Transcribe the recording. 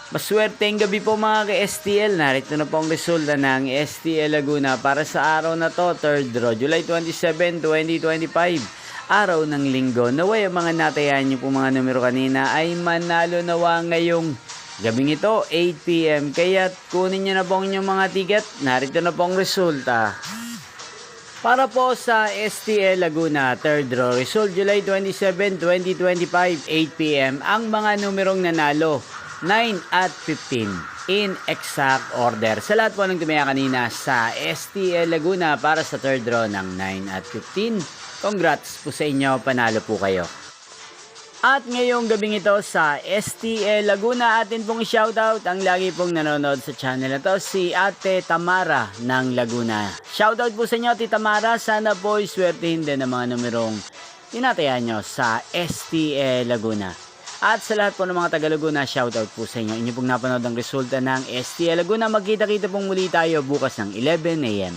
Maswerteng gabi po mga ka-STL. Narito na po ang resulta ng STL Laguna para sa araw na to, 3rd draw, July 27, 2025. Araw ng linggo. Naway ang mga natayan nyo po mga numero kanina ay manalo nawa ngayong gabing ito, 8 PM. Kaya kunin nyo na po ang inyong mga ticket. Narito na po ang resulta. Para po sa STL Laguna, 3rd draw, result July 27, 2025, 8 PM. Ang mga numerong nanalo, 9 at 15 in exact order. Sa lahat po ng tumaya kanina sa STL Laguna para sa 3rd draw ng 9 at 15, congrats po sa inyo, panalo po kayo. At ngayong gabing ito sa STL Laguna, atin pong shoutout ang lagi pong nanonood sa channel na to, si Ate Tamara ng Laguna. Shoutout po sa inyo, Ate Tamara. Sana po iswertehin din ang mga numerong tinatayan nyo sa STL Laguna. At sa lahat po ng mga taga Laguna, shoutout po sa inyo. Inyo pong napanood ang resulta ng STL Laguna. Magkita-kita pong muli tayo bukas ng 11 AM.